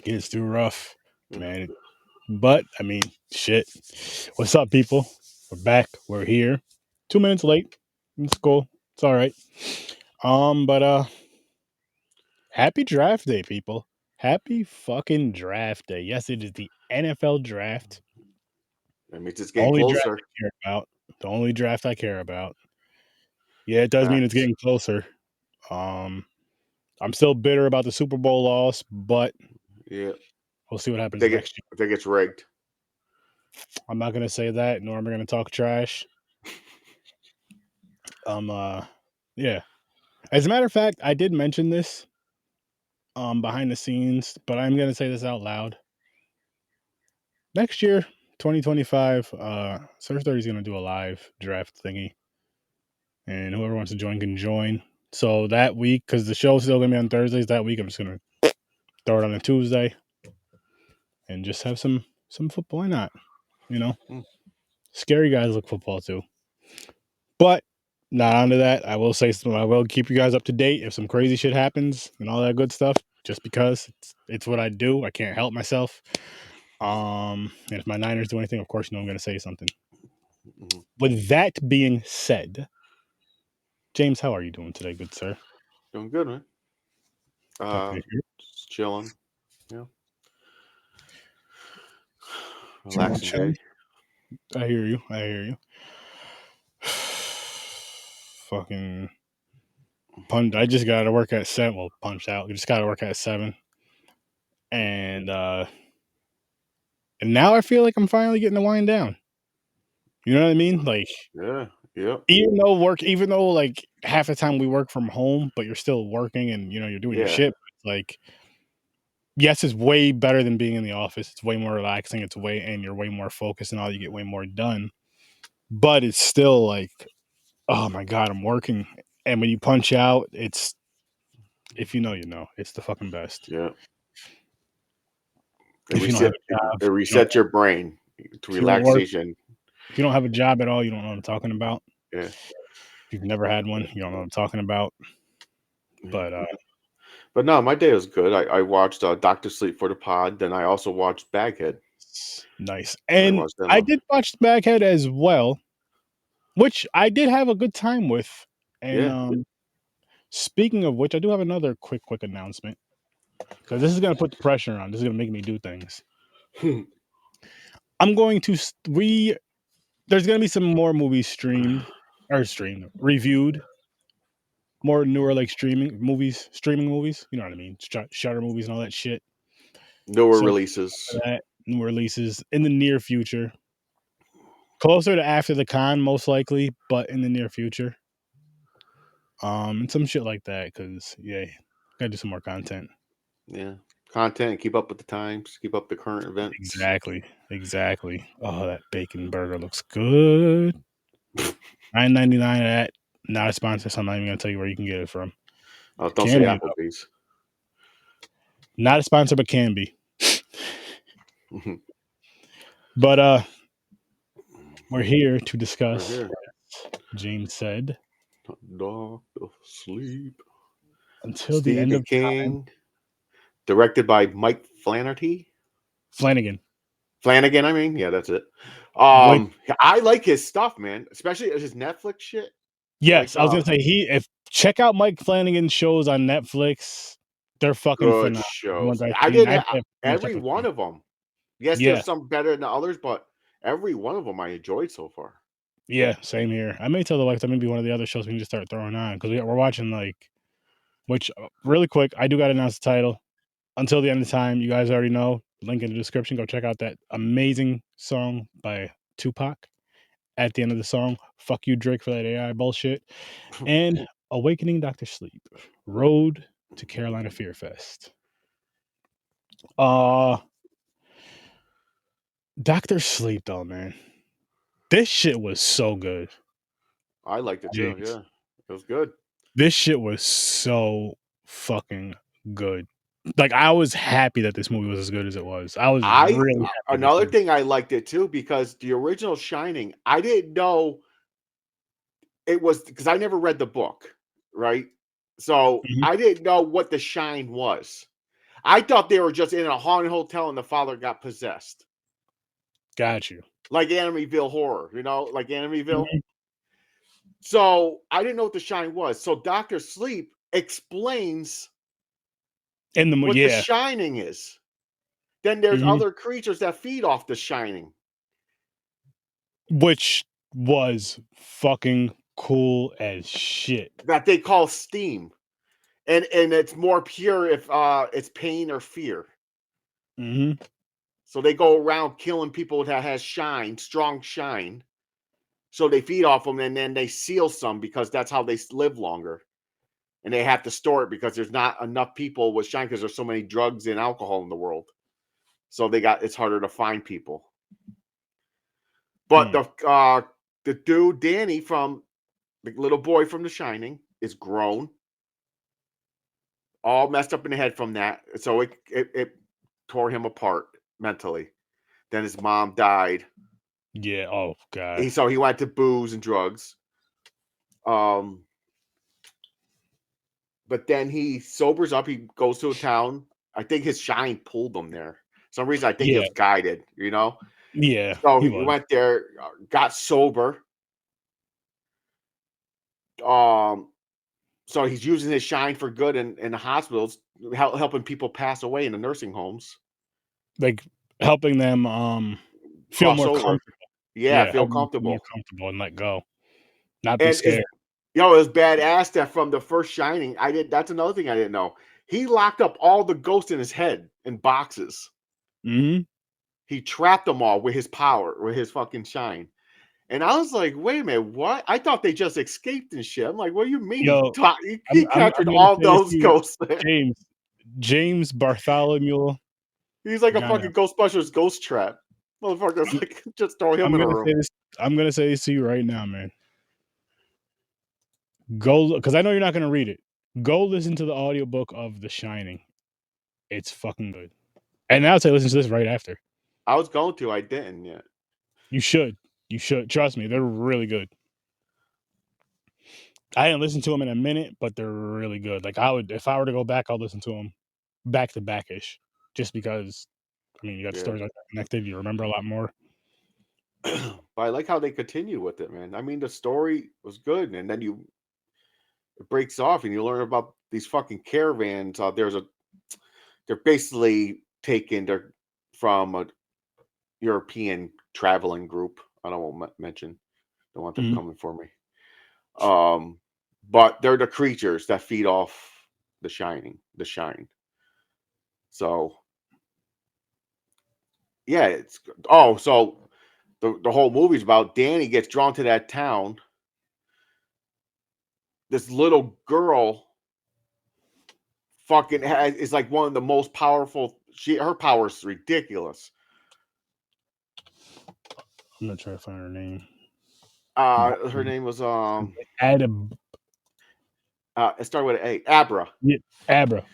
It's too rough, Mm. man. But I mean, shit. What's up, people? We're back. We're here. 2 minutes late. It's cool. It's all right. But happy draft day, people. Happy fucking draft day. Yes, it is the NFL draft. That means it's getting Only draft closer. I care about. The only draft I care about. Yeah, it does mean it's Facts. getting closer. Um, I'm still bitter about the Super Bowl loss, but Yeah. we'll see what I happens think next year. it's rigged. I'm not gonna say that, nor am I gonna talk trash. Um, uh, yeah. As a matter of fact, I did mention this behind the scenes, but I'm gonna say this out loud. Next year, 2025, Surf 30 is gonna do a live draft thingy, and whoever wants to join can join. So that week, because the show's still gonna be on Thursdays, that week I'm just gonna throw it on a Tuesday and just have some football. Why not? You know, Mm. scary guys look football too. But not onto that. I will say I will keep you guys up to date if some crazy shit happens and all that good stuff. Just because it's what I do. I can't help myself. And if my Niners do anything, of course, you know I'm going to say something. Mhm. With that being said, James, how are you doing today, good sir? Doing good, man. Happy to hear. Just chilling. Yeah. Chilling, Relaxing chilling. day. I hear you. I hear you. Fucking punch. I just got to work at 7. Well, punched out. I just got to work at 7. And and now I feel like I'm finally getting to wind down. You know what I mean? Like Yeah. Yep. even though like half the time we work from home, but you're still working and you're doing your Yeah. shit. Like, yes, it's way better than being in the office. It's way more relaxing. And you're way more focused and all. You get way more done. But it's still like, oh my god, I'm working. And when you punch out, it's if you know, you know, it's the fucking best. Yeah. It If you don't have reset. a job, It resets your brain to if you don't work, relaxation. if you don't have a job at all, you don't know what I'm talking about. Yeah. If you've never had one, you don't know what I'm talking about. Yeah. But But no, my day was good. I watched Doctor Sleep for the pod. Then I also watched Baghead. nice. I And watched them. I did watch the Baghead as well, which I did have a good time with. And Yeah. speaking of which, I do have another quick announcement because this is going to put the pressure on. This is going to make me do things. I'm going to we. There's going to be some more movies reviewed, more newer like streaming movies. You know what I mean? Shutter movies and all that shit. Newer So releases. that new releases in the near future, closer to after the con, most likely, but in the near future. And some shit like that because yeah, gotta do some more content. Yeah. Content. Keep up with the times. Keep up the current events. Exactly, exactly. Oh, that bacon burger looks good. $9.99 at not a sponsor, so I'm not even gonna tell you where you can get it from. Oh, It don't say can be though. Applebee's. Not a sponsor, but can be. But we're here to Right discuss, here. as James said, Dog of Sleep. until the end Stephen of time. King. Directed by Mike Flaherty. Flanagan. Flanagan, I mean. Yeah, that's it. Which I like his stuff, man. Especially his Netflix shit. Like yes, I was gonna say if check out Mike Flanagan's shows on Netflix. They're fucking good phenomenal. The ones shows. I've I seen, didn't I have have pretty much every everything. one of them. Yes, Yeah, there's some better than others, but every one of them I enjoyed so far. yeah, same here. I may tell the wife that maybe one of the other shows we can just start throwing on because we're watching like. Which really quick, I do got to announce the title. Until the end of time, you guys already know. Link in the description. Go check out that amazing song by Tupac. At the end of the song, fuck you, Drake, for that AI bullshit. And Awakening Dr. Sleep. Road to Carolina Fear Fest. Uh Dr. Sleep though, man. This shit was so good. I liked it too. James. Yeah, it was good. This shit was so fucking good. Like I was happy that this movie was as good as it was. I was I really happy with this Another movie. thing I liked it too because the original Shining, I didn't know it was because I never read the book, right? So Mhm. I didn't know what the shine was. I thought they were just in a haunted hotel and the father got possessed. Got you. Like Amityville horror, like Amityville. Mhm. So I didn't know what the shine was. So Dr. Sleep explains In the what the yeah. shining is. Then there's Mhm. other creatures that feed off the shining Which was fucking cool as shit. that they call steam. And it's more pure if it's pain or fear. Mhm. So they go around killing people that has shine, strong shine. So they feed off them and then they seal some because that's how they live longer. And they have to store it because there's not enough people with shine because there's so many drugs and alcohol in the world. So it's harder to find people. But Mm. the dude Danny from the little boy from The Shining is grown, all messed up in the head from that. So it tore him apart mentally. Then his mom died. Yeah, oh god. So he went to booze and drugs. Um, but then he sobers up. He goes to a town. I think his shine pulled him there. For some reason I think he Yeah, was guided. yeah, So he he was. went there, got sober. Um, so he's using his shine for good in the hospitals, helping people pass away in the nursing homes. Like, helping them, feel Cross more over. comfortable. Yeah, Yeah, feel helping them feel more comfortable. comfortable and let go. Not be And scared. it was badass that from the first Shining, that's another thing I didn't know. He locked up all the ghosts in his head in boxes. Mhm. He trapped them all with his power, with his fucking shine. And I was like, wait a minute, what? I thought they just escaped and shit. I'm like, what do you mean? Yo, He I'm captured gonna all say this those to you, ghosts there. James Bartholomew He's like a gotta fucking Ghostbusters ghost trap. Motherfuckers I'm like just throw him I'm in a gonna room. say this I'm gonna say this to you right now, man. Go, because I know you're not gonna read it. Go listen to the audiobook of The Shining. It's fucking good. And I would say listen to this right after. I was going to, I didn't yet. You should. You should. Trust me, they're really good. I hadn't listened to them in a minute, but they're really good. Like, I would, if I were to go back, I'll listen to them back to back-ish. Just because, I mean, you got Yeah. stories like that connected, you remember a lot more. But I like how they continue with it, man. I mean, the story was good, and then it breaks off, and you learn about these fucking caravans. They're basically they're from a European traveling group. I don't want to mention. Don't want them Mhm. coming for me. But they're the creatures that feed off the shine. So yeah, so the whole movie's about Danny gets drawn to that town. This little girl is like one of the most powerful. Her power is ridiculous. I'm gonna try to find her name. Her name was Adam, it started with an A, Abra, yeah, Abra.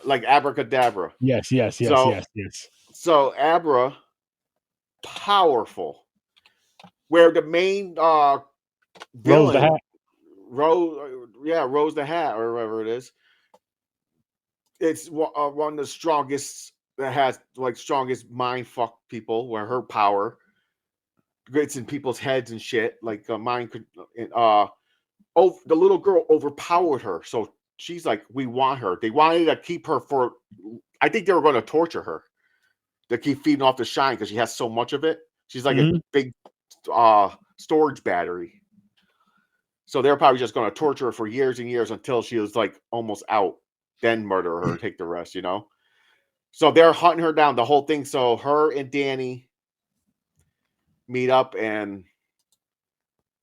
like abracadabra. Yes, yes, yes, So yes, yes. so Abra, powerful. Where the main Rose the villain Hat. Rose the Hat or whatever it is. It's one of the strongest that has like strongest mind fuck people where her power gets in people's heads and shit. Like mind could the little girl overpowered her. So she's like, we want her. They wanted to keep her for I think they were going to torture her to keep feeding off the shine because she has so much of it. She's like a Mhm. big storage battery. So they're probably just going to torture her for years and years until she was like almost out, then murder her, take the rest. So they're hunting her down the whole thing. So her and Danny meet up and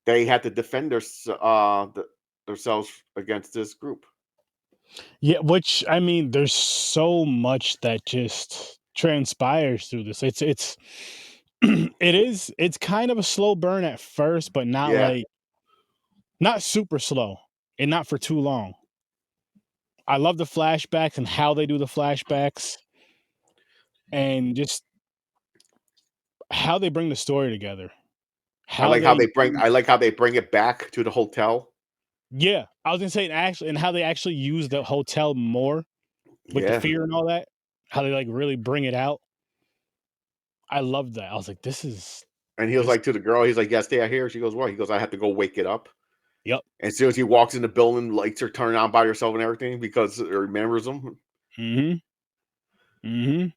they had to defend themselves against this group. Yeah, which, I mean, there's so much that just transpires through this. It's it's kind of a slow burn at first, but not Yeah. like, not super slow and not for too long. I love the flashbacks and how they do the flashbacks and just how they bring the story together. How they I like how they bring it back to the hotel. Yeah, I was gonna say, actually, and how they actually use the hotel more with the Yeah. fear and all that. how they like really bring it out. I love that. I was like, And he was this. like to the girl, he's like, "Yeah, stay out here." She goes, "What?" He goes, "I have to go wake it up." Yep. And as soon as he walks in the building, lights are turning on by herself and everything because it remembers him. Mm-hmm. Mm-hmm.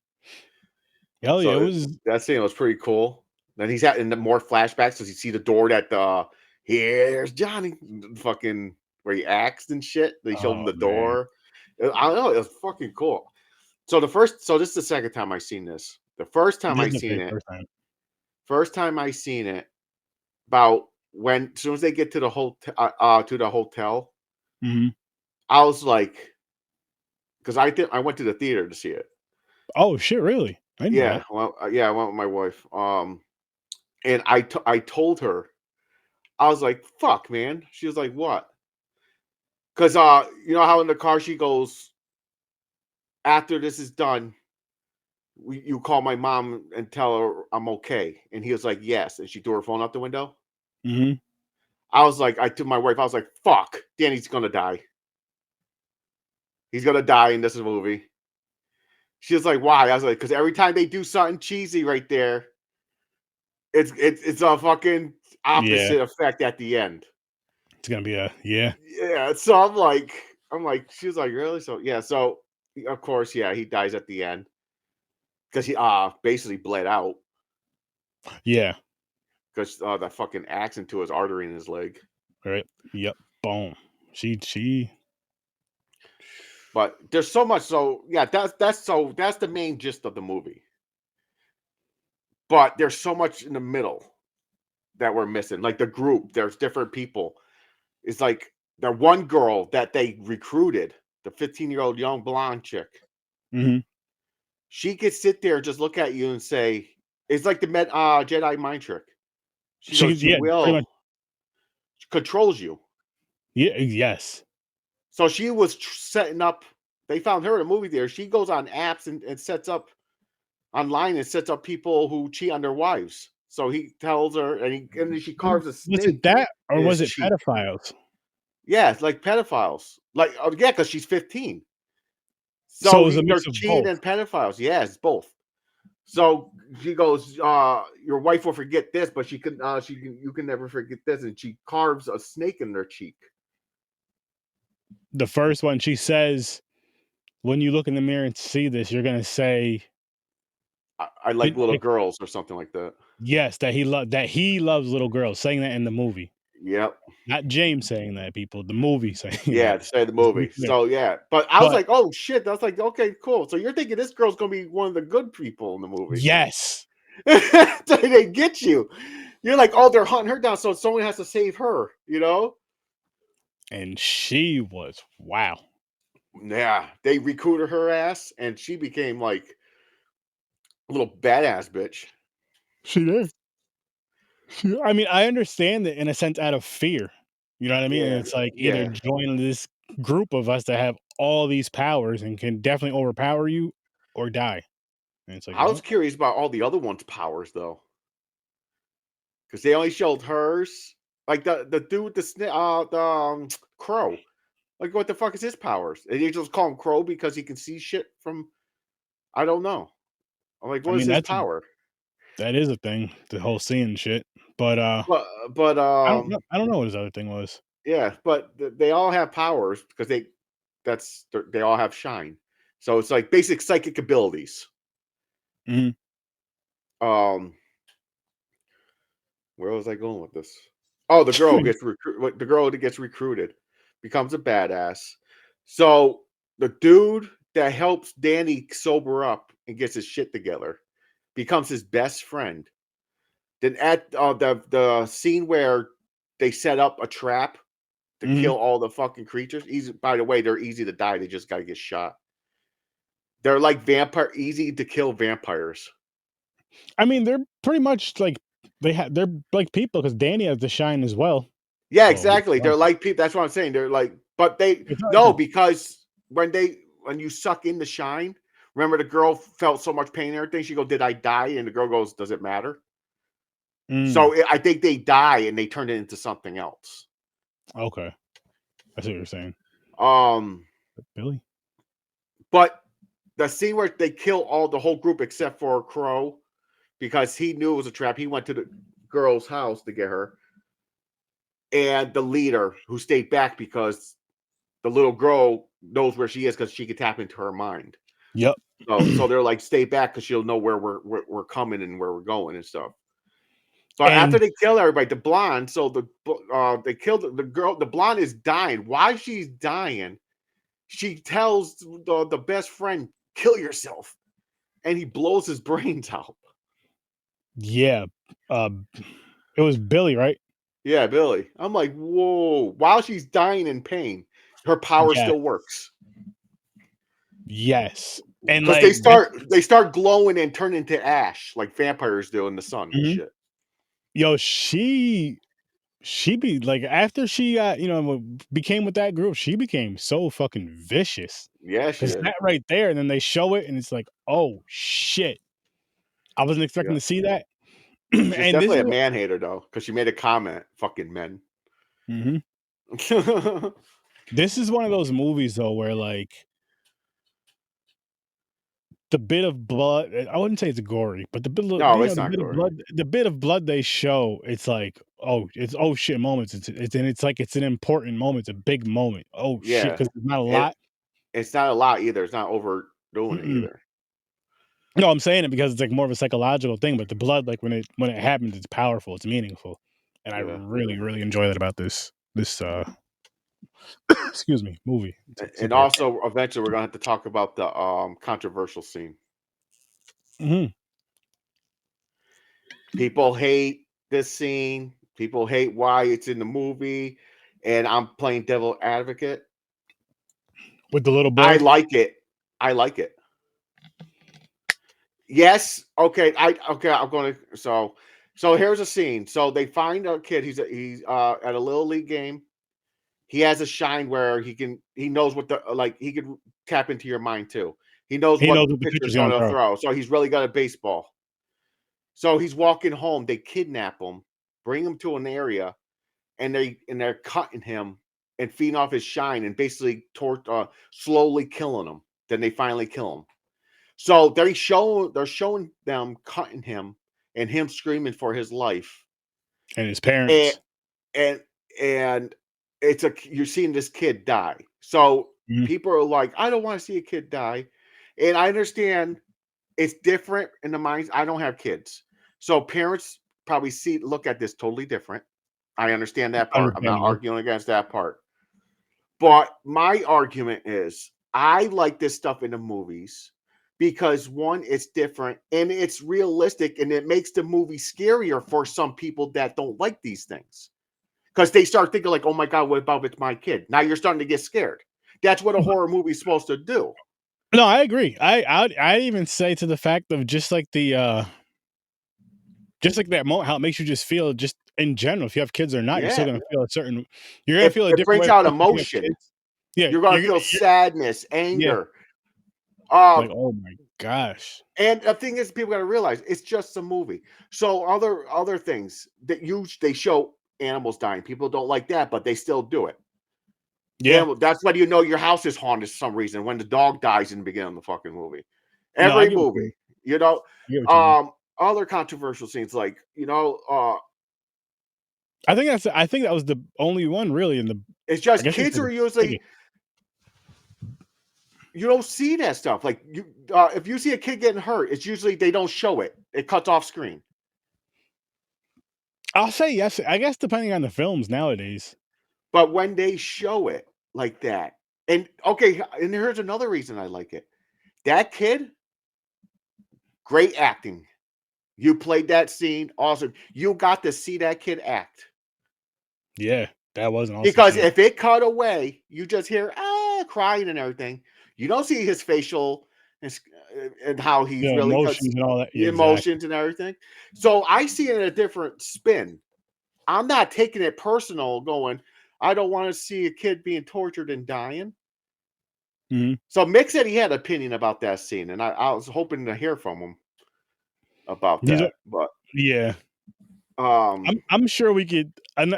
Hell yeah, it So was. that scene was pretty cool. Then he's had in the more flashbacks because you see the door that here's Johnny fucking where he acts and shit. They showed him Oh the man, door. I don't know, it was fucking cool. So this is the second time I seen this. The first time this I is the seen very it, first time. first time I seen it, about when as soon as they get to the hotel, Mm-hmm. I was like, because I went to the theater to see it. Oh shit, really? I didn't know Yeah, that. well, yeah, I went with my wife. And I told her, I was like, "Fuck, man." She was like, "What?" Because you know how in the car she goes, "After this is done, you call my mom and tell her I'm okay." And he was like, "Yes." And she threw her phone out the window. Mm-hmm. I was like, I told my wife, I was like, "Fuck, Danny's gonna die. He's gonna die in this movie." She was like, "Why?" I was like, "Because every time they do something cheesy right there, it's a fucking Yeah, opposite effect at the end." it's gonna be a yeah, Yeah, so I'm like, she was like, "Really?" So yeah, so of course, yeah, he dies at the end because he basically bled out yeah. because that fucking axe into his artery in his leg. Right. Yep. Boom. She. But there's so much. So yeah, that's the main gist of the movie. But there's so much in the middle that we're missing. Like the group, there's different people. It's like the one girl that they recruited, the 15-year-old young blonde chick. Mm-hmm. She could sit there, just look at you and say, it's like the Jedi mind trick. She She goes, "You yeah, pretty much. will." She controls you. Yeah. Yes. So she was setting up. They found her in a movie theater. She goes on apps and sets up online and sets up people who cheat on their wives. So he tells her, and then she carves a Was it snake that or in his was it cheek. pedophiles? Yeah, it's like pedophiles. Like, oh, yeah, because she's 15. So it So was a they're mix of cheating both. and pedophiles. Yes, both. So she goes, your wife will forget this, but you can never forget this. And she carves a snake in their cheek. The first one, she says, when you look in the mirror and see this, you're gonna say, I like little girls or something like that. yes, that he loves little girls, saying that in the movie. Yep. Not James saying that, people. The movie saying Yeah, that. to say the Just to be movie. clear. So yeah, but I was But like, oh shit. I was like, okay, cool. So you're thinking this girl's gonna be one of the good people in the movie. yes, So they get you. You're like, oh, they're hunting her down, so someone has to save her, you know? and she was wow. Yeah. They recruited her ass and she became like a little badass bitch. She did. I mean, I understand it in a sense out of fear. You know what I mean? And Yeah. it's like either Yeah. join this group of us that have all these powers and can definitely overpower you or die. And it's like, I was well, curious about all the other ones' powers though. Because they only showed hers. Like the dude with the crow. Like, what the fuck is his powers? And you just call him Crow because he can see shit from. I don't know. I'm like, I what is mean, his power? that is a thing, the whole seeing shit. But But I don't know what his other thing was. yeah, but they all have powers because they all have shine. So it's like basic psychic abilities. Mhm. Um, where was I going with this? Oh, the girl that gets recruited becomes a badass. So the dude that helps Danny sober up and gets his shit together becomes his best friend. Then at the scene where they set up a trap to Mhm. kill all the fucking creatures. Easy, by the way, they're easy to die. They just got to get shot. They're like easy to kill vampires. I mean, they're pretty much like they're like people because Danny has the shine as well. Yeah, Well, he exactly. They're loves it. like people. That's what I'm saying. They're like, but they It's not like no, a because when you suck in the shine, remember the girl felt so much pain and everything. She goes, "Did I die?" And the girl goes, "Does it matter?" mm, So I think they die and they turn it into something else. okay. I see what you're saying. Um, Billy? but the scene where they kill all the whole group except for Crow because he knew it was a trap. He went to the girl's house to get her, and the leader who stayed back because the little girl knows where she is because she can tap into her mind. Yep. So they're like, stay back because she'll know where we're coming and where we're going and stuff. But after And they kill everybody, the blonde, so they killed the girl. The blonde is dying. While she's dying, she tells the best friend, "Kill yourself," and he blows his brains out. yeah, uh, it was Billy, right? Yeah, Billy. I'm like, whoa. While she's dying in pain, her power Yeah. still works Yes. And because they like this, start glowing and turn into ash like vampires do in the sun and mhm. shit. Yo, she be like after she got, became with that group, she became so fucking vicious. Yeah, she Cause is. that right there, and then they show it, and it's like, oh shit. I wasn't expecting Yeah. to see that. She's And this definitely is a what man hater though, because she made a comment, fucking men. Mhm. This is one of those movies though where like the bit of blood, I wouldn't say it's gory, but No, it's not gory. the bit of blood they show, it's like, oh, it's oh shit moments. It's like it's an important moment. It's a big moment. Oh shit, Yeah. because it's not a And lot. it's not a lot either. It's not overdoing it Mm-mm. either. No, I'm saying it because it's like more of a psychological thing, but the blood, like when it happens, it's powerful, it's meaningful. And I Yeah. really, really enjoy that about this excuse me, movie. It's And super great. also eventually we're gonna have to talk about the controversial scene. Mhm. People hate this scene. People hate why it's in the movie. And I'm playing devil advocate. With the little I boy. like it. I like it. Yes. Okay. I'm gonna so here's a scene. So they find a kid. He's at a little league game. He has a shine where he knows what the like he could tap into your mind too. He knows He what knows what the pitcher is pitcher's going gonna to throw. throw. So he's really good at baseball. So he's walking home. They kidnap him, bring him to an area, and they're cutting him and feeding off his shine and basically slowly killing him. Then they finally kill him. So they're showing them cutting him and him screaming for his life. And his And parents. and and you're seeing this kid die. So Mhm. people are like, I don't want to see a kid die. And I understand it's different in the minds. I don't have kids. So parents probably look at this totally different. I understand that part. I'm not Understandable. arguing against that part. But my argument is I like this stuff in the movies because one, it's different and it's realistic and it makes the movie scarier for some people that don't like these things. Because they start thinking like, oh my God, what about if it's my kid? Now you're starting to get scared. That's what a horror movie's supposed to do. No, I agree. I'd even say to the fact of just like that moment, how it makes you just feel just in general, if you have kids or not, you're still Yeah. gonna feel you're gonna feel a It different brings way out if you have emotion. kids. Yeah, You're gonna feel sadness, yeah, anger. like, Um, oh my gosh. and the thing is, people gotta realize it's just a movie. So other things that they show animals dying. People don't like that, but they still do it. Yeah. And that's why you know your house is haunted for some reason when the dog dies in the beginning of the fucking movie. No, I Every get what you mean. movie, you know. I get what you mean. Other controversial scenes like I think that was the only one really in the it's I just guess it's kids the are biggest. usually you don't see that stuff. Like if you see a kid getting hurt, it's usually they don't show it. It cuts off screen. I'll say yes, I guess depending on the films nowadays. But when they show it like that, and okay, and here's another reason I like it. That kid, great acting. You played that scene, awesome. You got to see that kid act. Yeah, that was an awesome Because scene. if it cut away, you just hear crying and everything. You don't see his facial and how he's The really because emotions and all that. Yeah, exactly. emotions and everything. So I see it in a different spin. I'm not taking it personal, going, I don't want to see a kid being tortured and dying. Mhm. So Mick said he had an opinion about that scene, and I was hoping to hear from him about These are that. But yeah. I'm sure we could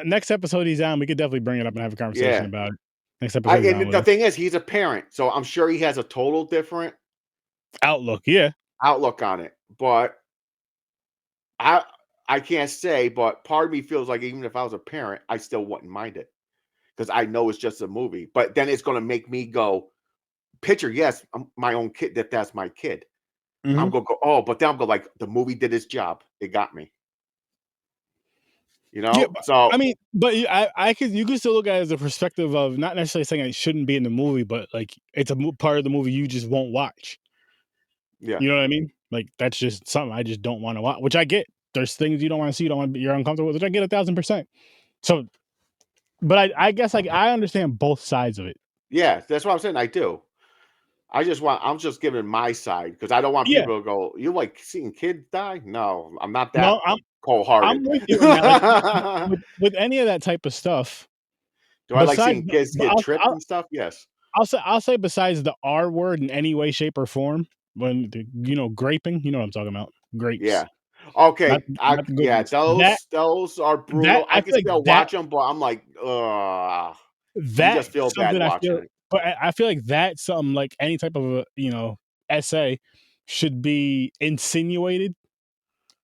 next episode he's on, we could definitely bring it up and have a conversation yeah. about it. Next episode he's on And with the us. thing is, he's a parent, so I'm sure he has a total different. Outlook, yeah. outlook on it. But I I can't say, but part of me feels like even if I was a parent, I still wouldn't mind it because I know it's just a movie. But then it's gonna make me go, picture, yes, my own kid, that's my kid. I'm Mhm. gonna go, oh, but then I'm gonna like the movie did its job. It got me, you Yeah, know? but I So mean, but I could you could still look at it as a perspective of not necessarily saying it shouldn't be in the movie, but like it's a part of the movie you just won't watch. yeah. You know what I mean? Like that's just something I just don't want to watch, which I get. There's things you don't want to see, you don't want, you're uncomfortable with, which I get 1,000%. So, but I guess like I understand both sides of it. Yeah, that's what I'm saying. I do. I'm just giving my side because I don't want Yeah, people to go, "You like seeing kids die?" No, I'm not that no, I'm cold-hearted. with you in that. Like Do with any of that type of stuff, I like besides, seeing kids but get tripped and stuff? Yes. I'll say besides the R word in any way, shape, or form, when the, graping, you know what I'm talking about, grapes, Yeah. Okay, not the good yeah, ones. That those are that brutal. I I can feel like still watch them, but I'm like, ugh, you just feel that's bad something I watching feel, it. but I feel like that's something like any type of a, essay should be insinuated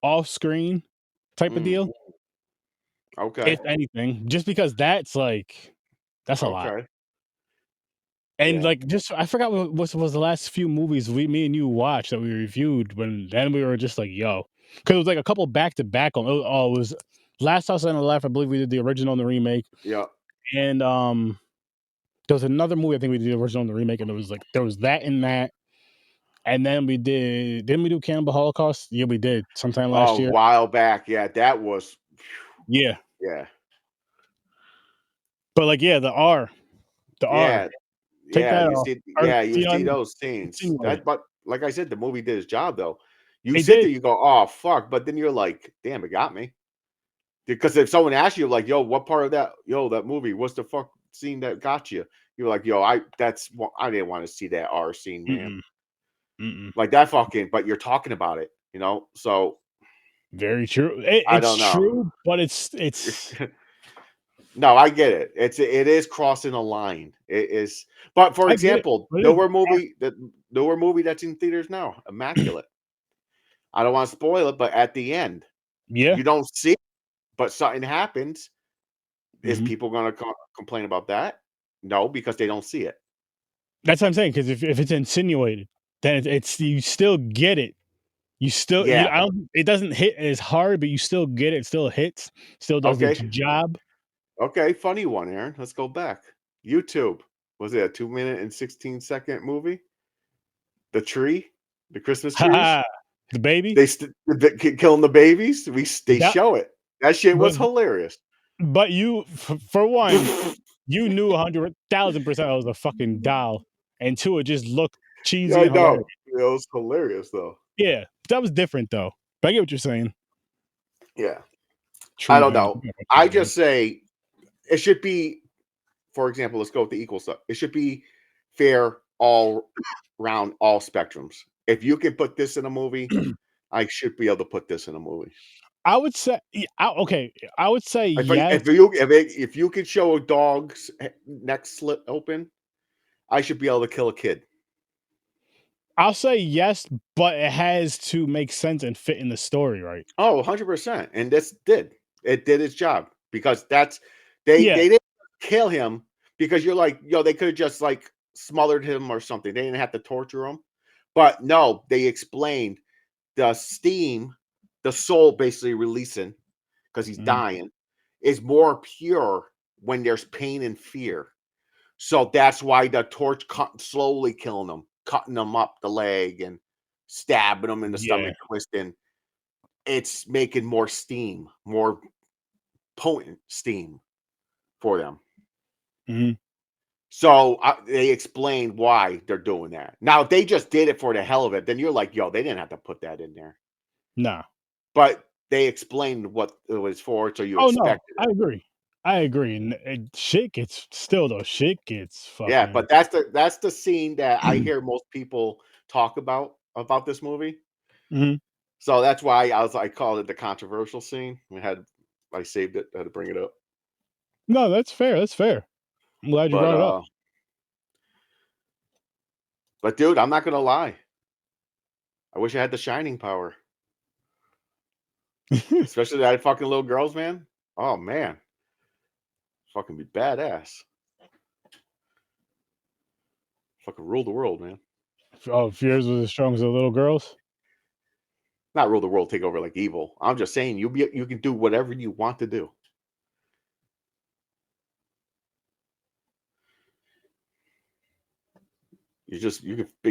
off screen type of Mm, deal, okay, if anything, just because that's like that's a lot. okay, And yeah, like just I forgot what was the last few movies me and you watched that we reviewed when then we were just like, yo. Because it was like a couple back to back on it was Last House on the Left, I believe we did the original and the remake. yeah. And there was another movie I think we did the original and the remake, and there was that and that. And then didn't we do Cannibal Holocaust? Yeah, we did sometime Oh, last a year. while back, yeah, that was Yeah. yeah, But like yeah, the R. yeah, Take yeah, that off. Or you you know what I see mean? those scenes. Insinuate. That but like I said, the movie did its job, though. You It sit did. there, you go, "Oh, fuck," but then you're like, "Damn, it got me." Because if someone asks you, like, "Yo, what part of that movie, what's the fuck scene that got you?" You're like, "Yo, I didn't wanna see that R scene, man." Mm-mm. Mm-mm. Like, that fucking but you're talking about it, So, Very true. I It's don't know. true, but it's No, I get it. It is crossing a line. It is but, for I get it, example, but it is dark. the newer movie that's in theaters now, Immaculate. I don't wanna spoil it, but at the end, Yeah. you don't see it, but something happens. Is Mhm. people gonna complain about that? No, because they don't see it. That's what I'm saying. Because if it's insinuated, then it's you still get it. You still you Yeah. I don't it doesn't hit as hard, but you still get it, it still hits, still does its Okay. job. Okay, funny one, Aaron. Let's go back. YouTube. Was it a 2 minute and 16-second movie? The tree? The Christmas trees? Haha. The baby? Killing the babies? They That show it. That shit but was hilarious. you for one, you knew 100,000% it was a fucking doll, and 2, it just looked Yeah, cheesy I and hilarious. know. It was hilarious though. Yeah, that was different though. But I get what you're saying. Yeah. I Tree don't behind know. the I man. just say it should be, for example, let's go with the equal stuff. It should be fair all round, all spectrums. If you can put this in a movie, I should be able to put this in a movie. I would say okay, I would say yes. If you could show a dog's neck slit open, I should be able to kill a kid. I'll say yes, but it has to make sense and fit in the story, right? Oh, 100%. And this did. It did its job because Yeah. they didn't kill him because you're like, they could have just like smothered him or something. They didn't have to torture him. But no, they explained the steam, the soul basically releasing because he's Mhm. dying, is more pure when there's pain and fear. So that's why the torch slowly killing them, cutting them up the leg and stabbing them in the Yeah. stomach, twisting. It's making more steam, more potent steam for them. Mhm. So they explained why they're doing that. Now, if they just did it for the hell of it, then you're like, yo, they didn't have to put that in there. Nah. But they explained what it was for, so you Oh, no. expected I it. agree. I agree, and shit gets still though, shit gets Yeah, fucking but that's the scene that I hear most people talk about this movie. Mhm. So that's why I called it the controversial scene. I saved it, I had to bring it up. No, that's fair, that's fair. I'm glad you But brought it up. dude, I'm not gonna lie. I wish I had the shining power, especially that fucking little girls, man. Oh man, fucking be badass. Fucking rule the world, man. Oh, if yours was as strong as the little girls? Not rule the world, take over like evil. I'm just saying you can do whatever you want to do.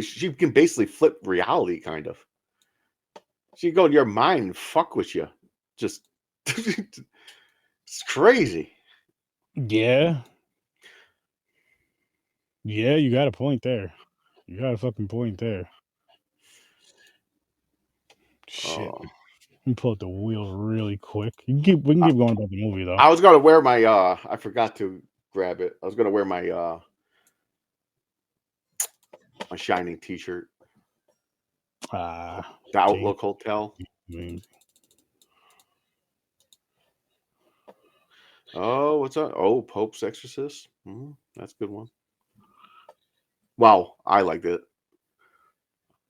She can basically flip reality, kind of. She can go to your mind and fuck with you. Just it's crazy. Yeah. Yeah, you got a point there. You got a fucking point there. Shit. Oh, Let me pull up the wheels really quick. We can I, keep going about the movie though. I was gonna wear my I forgot to grab it. I was gonna wear my shining t-shirt. The James. Outlook Hotel. Oh, what's that? Oh, Pope's Exorcist. That's a good one. Wow, I liked it.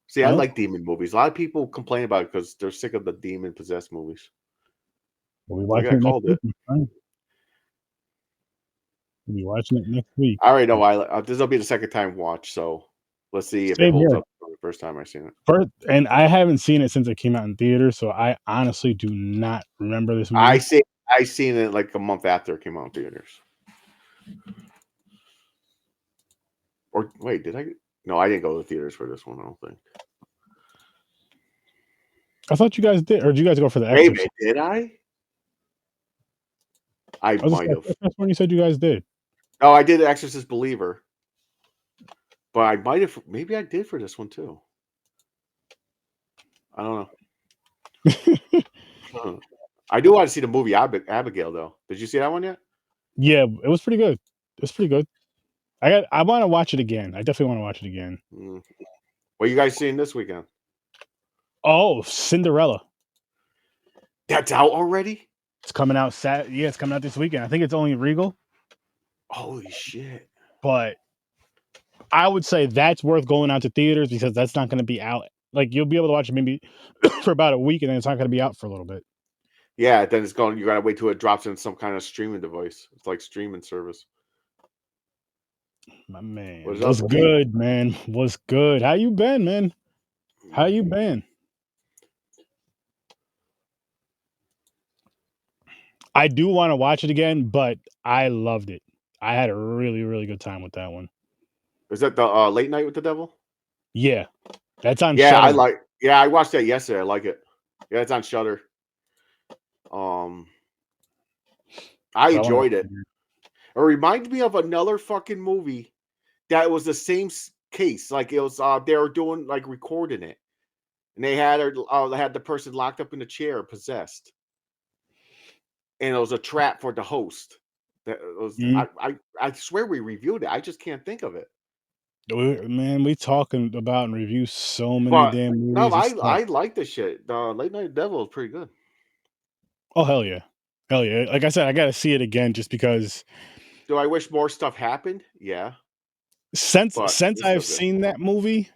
See, I Well, like demon movies. A lot of people complain about it because they're sick of the demon possessed movies. we'll be Like watching I it next called week. it. We'll be watching it next week. I already know. This will be the second time watch, so let's see if it Same holds here. up from the first time I seen it. And I haven't seen it since it came out in theaters, so I honestly do not remember this I movie. see. I seen it like a month after it came out in theaters. Or wait, did I? No, I didn't go to the theaters for this one. I don't think. I thought you guys did, or did you guys go for The Wait a Exorcist? minute, did I? I I was just might like, have. that's when you said you guys did. No, I did Exorcist Believer, but I might have. Maybe I did for this one too. I don't know. I do want to see the movie Abigail, though. Did you see that one yet? Yeah, it was pretty good. It was pretty good. I want to watch it again. I definitely want to watch it again. Mm. What you guys seeing this weekend? Oh, Cinderella. That's out already? It's coming out Yeah, it's coming out this weekend. I think it's only Regal, Holy shit. but I would say that's worth going out to theaters because that's not going to be out. Like you'll be able to watch it maybe for about a week, and then it's not going to be out for a little bit. Yeah, then it's going. You gotta wait till it drops in some kind of streaming device. It's like streaming service. My man, What's what's up, Pete? good, man? What's good? How you been, man? How you been? I do want to watch it again, but I loved it. I had a really, really good time with that one. Is that the Late Night with the Devil? Yeah, that's on Yeah, I Shutter. like. Yeah, I watched that yesterday. I like it. Yeah, it's on Shutter. I So I want enjoyed to. it. It reminds me of another fucking movie that was the same case. Like it was, they were doing like recording it, and they had the person locked up in a chair, possessed, and it was a trap for the host. That was, Mm, I swear we reviewed it. I just can't think of it. man, we talking about and review so many But damn no, movies. I like the shit. The Late Night Devil is pretty good. Oh hell yeah, hell yeah! Like I said, I got to see it again just because Do I wish more stuff happened? Yeah, but since it's I've still good. seen that movie,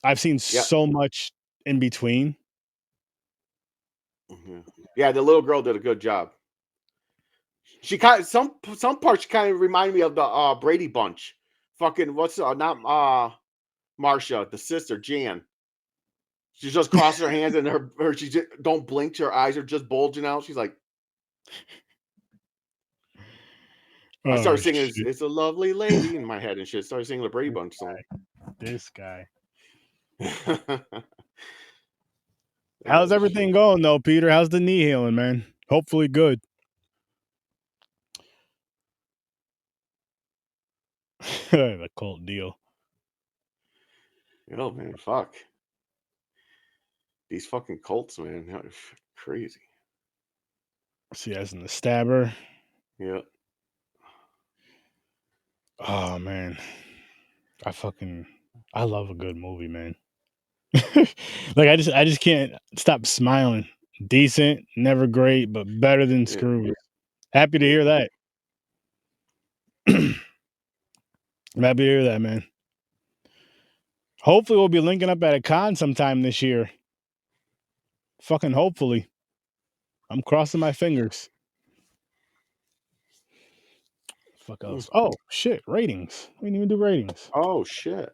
I've seen Yeah. so much in between. Mhm. Yeah, the little girl did a good job. She kind of some parts kind of remind me of the Brady Bunch. Fucking what's not Marsha, the sister Jan. She's just crossing her hands and she just don't blink. Her eyes are just bulging out. She's like, I Oh started singing shit! "It's a Lovely Lady" in my head and shit. Started singing the Brady Bunch song. This guy. Oh How's shit! everything going though, Peter? How's the knee healing, man? Hopefully good. The cult deal. Oh man, fuck these fucking cults, man. Crazy. See, as in the stabber. Yeah. Oh man, I love a good movie, man. Like I just can't stop smiling. Decent, never great, but better than Yeah. Screws. Happy to Yeah. hear that. I'm happy to hear that, man. Hopefully, we'll be linking up at a con sometime this year. Fucking hopefully. I'm crossing my fingers. Fuck Mm. else. Oh shit! Ratings. We didn't even do ratings. Oh shit!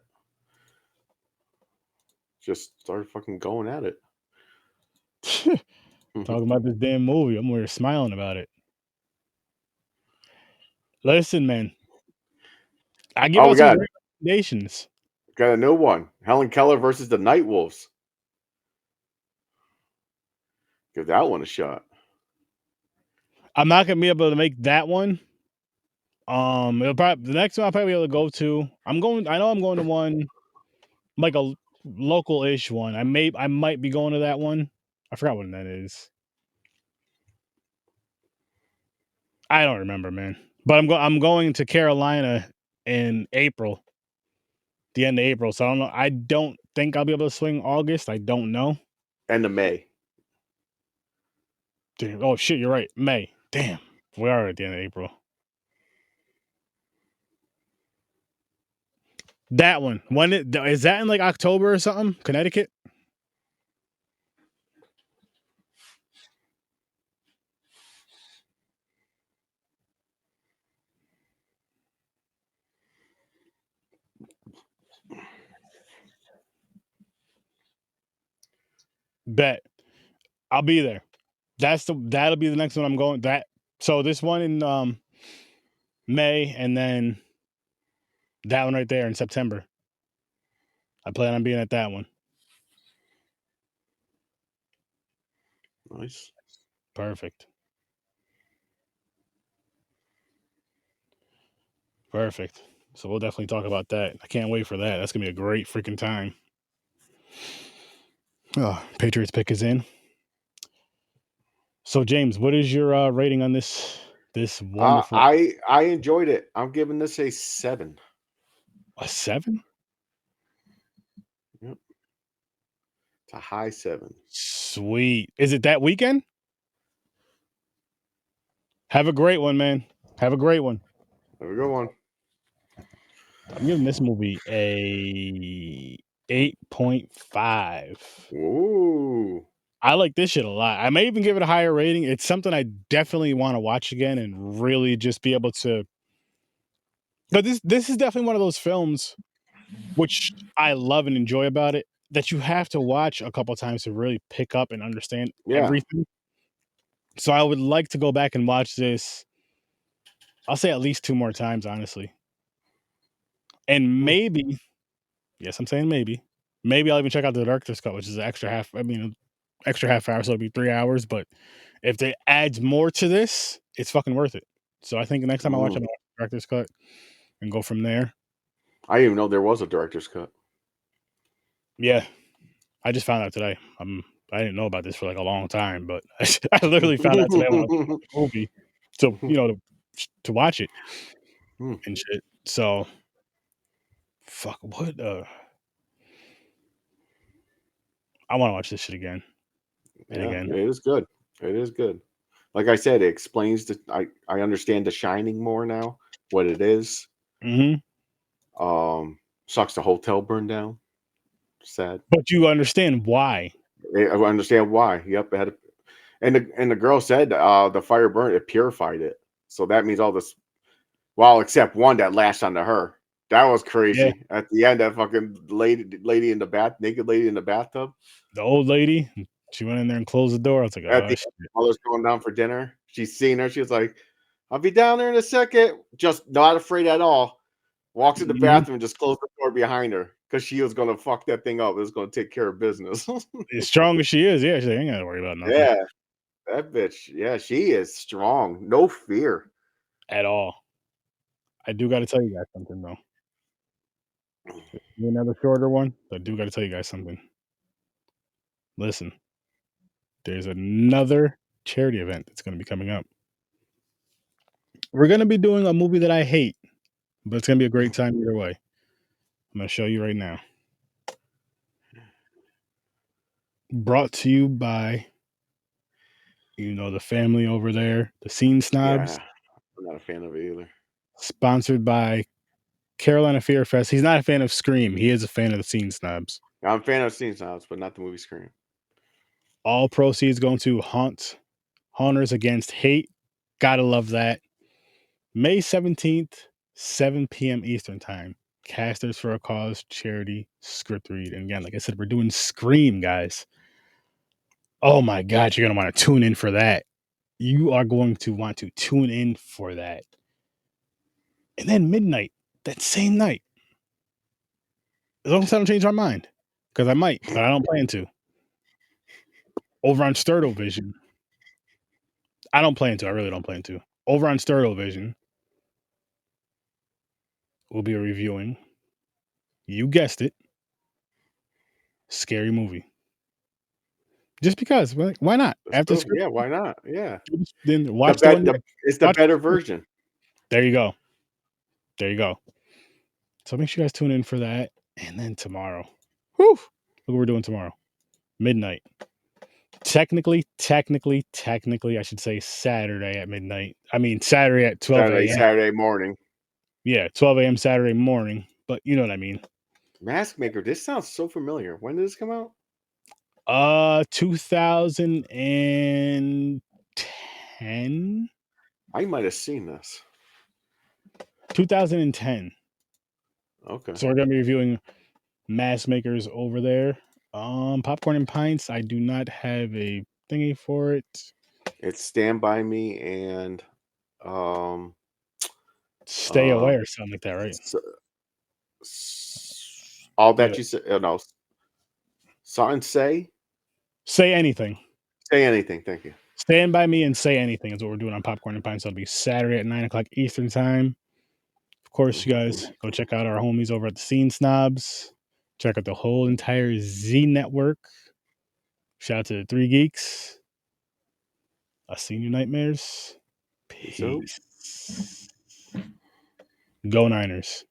Just started fucking going at it. Talking about this damn movie. I'm over here smiling about it. Listen, man. I give Oh, we out some got great recommendations. a new one. Helen Keller versus the Night Wolves. Give that one a shot. I'm not gonna be able to make that one. It'll probably the next one I'll probably be able to go to. I know I'm going to one like a local-ish one. I might be going to that one. I forgot what that is. I don't remember, man. But I'm going to Carolina in April, the end of April. So I don't know. I don't think I'll be able to swing August. I don't know. End of May. Damn. Oh shit, you're right. May. Damn. We are at the end of April. That one. Is that in like October or something? Connecticut? Bet. I'll be there. That'll be the next one I'm going. So this one in May, and then that one right there in September. I plan on being at that one. Nice. Perfect. Perfect. So we'll definitely talk about that. I can't wait for that. That's gonna be a great freaking time. Oh, Patriots pick is in. So James, what is your rating on this wonderful I enjoyed it. I'm giving this a 7. a 7? Yep, it's a high 7. Sweet. Is it that weekend? Have a great one, man. Have a great one. Have a good one. I'm giving this movie a 8.5. Ooh. I like this shit a lot. I may even give it a higher rating. It's something I definitely want to watch again and really just be able to. But this is definitely one of those films which I love and enjoy about it that you have to watch a couple times to really pick up and understand Yeah. everything. So I would like to go back and watch this. I'll say at least 2 more times, honestly. And Hmm. maybe, yes, I'm saying maybe I'll even check out the director's cut, which is an extra half. I mean, extra half hour, so it'll be 3 hours. But if they add more to this, it's fucking worth it. So I think the next time I watch it, I'll watch the director's cut and go from there. I didn't even know there was a director's cut. Yeah, I just found out today. I didn't know about this for like a long time, but I literally found out today when I was watching the movie. So to watch it Hmm. and shit. So fuck what I want to watch this shit again and Yeah, again. it is good. It is good. Like I said, it explains the I understand The Shining more now, what it is. Hmm. Sucks the hotel burned down. Sad. But you understand why? I understand why. Yep, it had and the girl said the fire burned it purified it. So that means all this well, except one that lashed onto her. That was Yeah, crazy. At the end, that fucking lady in the bath, naked lady in the bathtub. the old lady. She went in there and closed the door. I was like, At oh the shit. end, mother's going down for dinner. She's seen her. She was like, "I'll be down there in a second." Just not afraid at all. Walks in the Mhm. bathroom and just closed the door behind her because she was gonna fuck that thing up. It was gonna take care of business. As strong as she is, yeah, she ain't gotta worry about nothing Yeah, that bitch. Yeah, she is strong. No fear. at all. I do got to tell you guys something though. Another shorter one. I do got to tell you guys something. Listen, there's another charity event that's going to be coming up. We're going to be doing a movie that I hate, but it's going to be a great time either way. I'm going to show you right now. Brought to you by, the family over there, the Scene Snobs. Yeah, I'm not a fan of it either. Sponsored by Carolina Fear Fest. He's not a fan of Scream. He is a fan of the Scene Snobs. I'm a fan of Scene Sounds, but not the movie Scream. All proceeds going to Haunters Against Hate. Gotta love that. May 17th, 7 p.m. Eastern Time. Casters for a Cause charity script read. And again, like I said, we're doing Scream, guys. Oh my God, you're going to want to tune in for that. You are going to want to tune in for that. And then midnight, that same night, as long as I don't change my mind, because I might, but I don't plan to. Over on Sturdo Vision. I don't plan to. I really don't plan to. Over on Sturdo Vision, we'll be reviewing, you guessed it, Scary Movie. Just because, why not? After script, Yeah, why not? Yeah. then watch the one. It's the Watch, better version. there you go. There you go. So make sure you guys tune in for that. And then tomorrow, whew, look what we're doing tomorrow. Midnight. Technically, I should say Saturday at midnight. I mean, Saturday at 12 a.m. Saturday morning. Yeah, 12 a.m. Saturday morning. But you know what I mean. Mask Maker. This sounds so familiar. When did this come out? 2010. I might have seen this. 2010. Okay. So we're gonna be reviewing Mask Makers over there. Popcorn and Pints. I do not have a thingy for it. It's Stand By Me and Stay Away or something like that, right? All that Yeah. you said. Oh, no. Something say Anything. Say anything. Thank you. Stand By Me and Say Anything is what we're doing on Popcorn and Pints. That'll be Saturday at 9 o'clock Eastern Time. Of course, you guys go check out our homies over at the Scene Snobs. Check out the whole entire Z Network. Shout out to the 3 Geeks. I seen your nightmares. Peace. Go Niners.